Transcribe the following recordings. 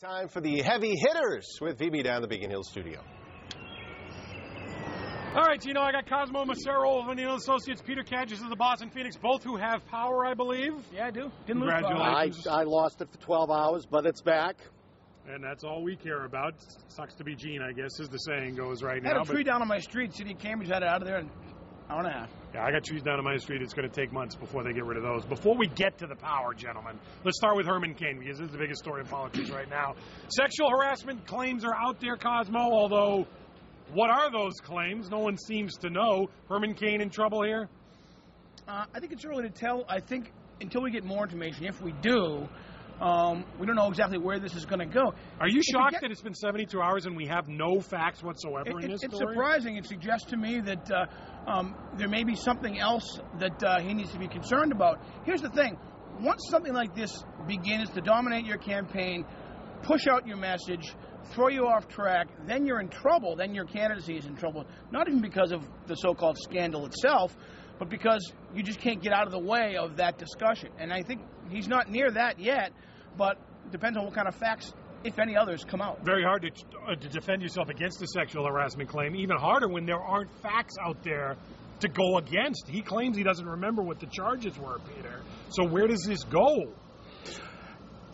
Time for the heavy hitters with VB down in the Beacon Hill studio. All right, you know, I got Cosmo Macero of O'Neill Associates, Peter Cadges of the Boston Phoenix, both who have power, I believe. Yeah, I do. Congratulations. I lost it for 12 hours, but it's back. And that's all we care about. Sucks to be Gene, I guess, as the saying goes right now. I had a tree down on my street. City of Cambridge had it out of there in an hour and a half. Yeah, I got trees down on my street. It's going to take months before they get rid of those. Before we get to the power, gentlemen, let's start with Herman Cain, because this is the biggest story in politics right now. Sexual harassment claims are out there, Cosmo, although what are those claims? No one seems to know. Herman Cain in trouble here? I think it's early to tell. I think until we get more information, if we do, we don't know exactly where this is going to go. Are you shocked that it's been 72 hours and we have no facts whatsoever in this story? It's surprising. It suggests to me that there may be something else that he needs to be concerned about. Here's the thing. Once something like this begins to dominate your campaign, push out your message, throw you off track, then you're in trouble. Then your candidacy is in trouble. Not even because of the so-called scandal itself, but because you just can't get out of the way of that discussion. And I think he's not near that yet, but it depends on what kind of facts, if any others, come out. Very hard to defend yourself against a sexual harassment claim. Even harder when there aren't facts out there to go against. He claims he doesn't remember what the charges were, Peter. So where does this go?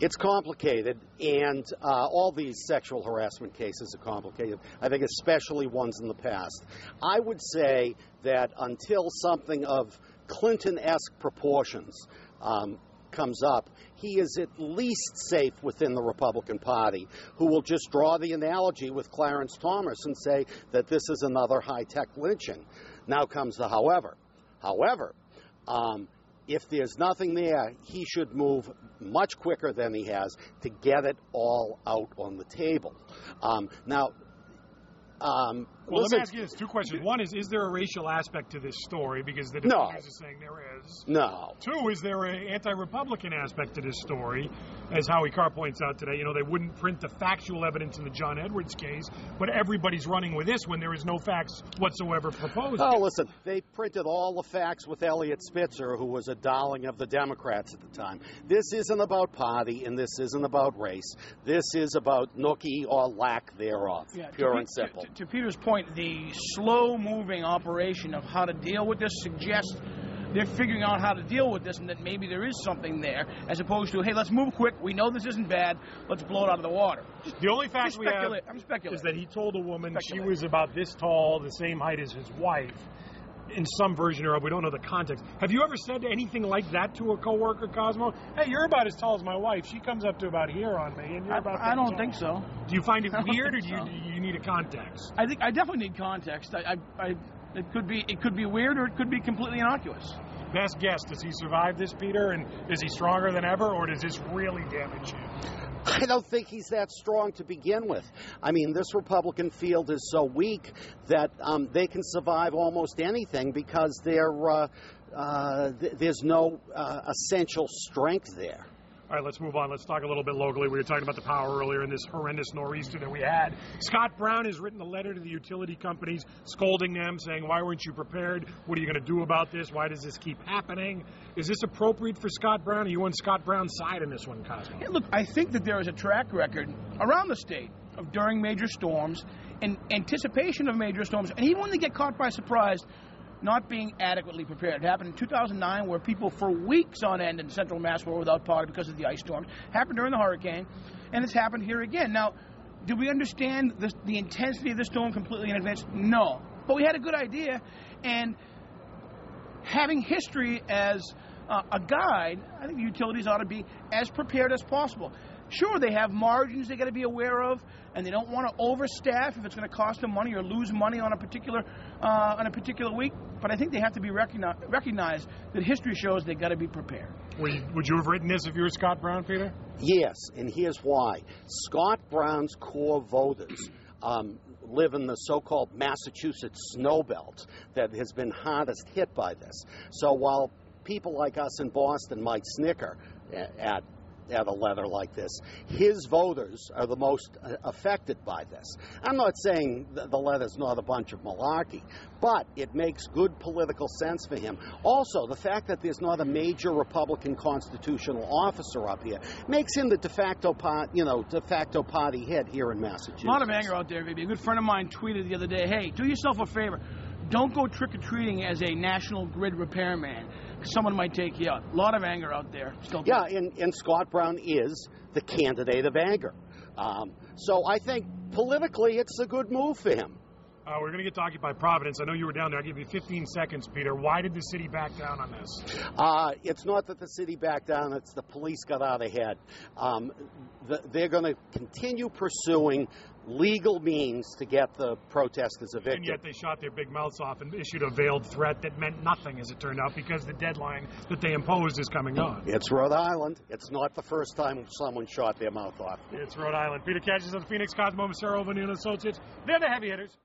It's complicated, and all these sexual harassment cases are complicated. I think especially ones in the past. I would say that until something of Clinton-esque proportions comes up, he is at least safe within the Republican Party, who will just draw the analogy with Clarence Thomas and say that this is another high-tech lynching. Now comes the however. However, if there's nothing there, he should move much quicker than he has to get it all out on the table. Well, let me ask you this. Two questions. One is there a racial aspect to this story? Because the defenders are saying there is. No. Two, is there an anti-Republican aspect to this story? As Howie Carr points out today, you know, they wouldn't print the factual evidence in the John Edwards case, but everybody's running with this when there is no facts whatsoever proposed. Oh, listen, they printed all the facts with Eliot Spitzer, who was a darling of the Democrats at the time. This isn't about party, and this isn't about race. This is about nookie or lack thereof, pure and simple. To Peter's point, the slow-moving operation of how to deal with this suggests they're figuring out how to deal with this and that maybe there is something there, as opposed to, hey, let's move quick. We know this isn't bad. Let's blow it out of the water. The only fact we have is that he told a woman she was about this tall, the same height as his wife, in some version or we don't know the context. Have you ever said anything like that to a coworker, Cosmo? Hey, you're about as tall as my wife. She comes up to about here on me, and you're about that I don't tall. think so. Do you find it weird, or do you need a context? I think I definitely need context. It could be weird, or it could be completely innocuous. Best guess, does he survive this, Peter? And is he stronger than ever, or does this really damage him? I don't think he's that strong to begin with. I mean, this Republican field is so weak that they can survive almost anything because there's no essential strength there. All right, let's move on. Let's talk a little bit locally. We were talking about the power earlier in this horrendous nor'easter that we had. Scott Brown has written a letter to the utility companies scolding them, saying, why weren't you prepared? What are you going to do about this? Why does this keep happening? Is this appropriate for Scott Brown? Are you on Scott Brown's side in this one, Cosmo? Yeah, look, I think that there is a track record around the state of during major storms, in anticipation of major storms, and even when they get caught by surprise, not being adequately prepared. It happened in 2009 where people for weeks on end in central Mass were without power because of the ice storms. Happened during the hurricane, and it's happened here again. Now, do we understand the intensity of the storm completely in advance? No. But we had a good idea, and having history as a guide, I think the utilities ought to be as prepared as possible. Sure, they have margins they got to be aware of, and they don't want to overstaff if it's going to cost them money or lose money on a particular week. But I think they have to be recognized that history shows they got to be prepared. Would you have written this if you were Scott Brown, Peter? Yes, and here's why. Scott Brown's core voters live in the so-called Massachusetts snowbelt that has been hardest hit by this. So while people like us in Boston might snicker at at a letter like this. His voters are the most affected by this. I'm not saying the letter's not a bunch of malarkey, but it makes good political sense for him. Also, the fact that there's not a major Republican constitutional officer up here makes him the de facto party head here in Massachusetts. A lot of anger out there, baby. A good friend of mine tweeted the other day, hey, do yourself a favor. Don't go trick-or-treating as a National Grid repairman. Someone might take you out. A lot of anger out there. Still. Yeah, and Scott Brown is the candidate of anger. So I think politically it's a good move for him. We're going to get to Occupy Providence. I know you were down there. I'll give you 15 seconds, Peter. Why did the city back down on this? It's not that the city backed down. It's the police got out ahead. They're going to continue pursuing legal means to get the protesters evicted. And yet they shot their big mouths off and issued a veiled threat that meant nothing, as it turned out, because the deadline that they imposed is coming on. It's Rhode Island. It's not the first time someone shot their mouth off. It's Rhode Island. Peter Catches of the Phoenix, Cosmo Macero, O'Neill Associates. They're the heavy hitters.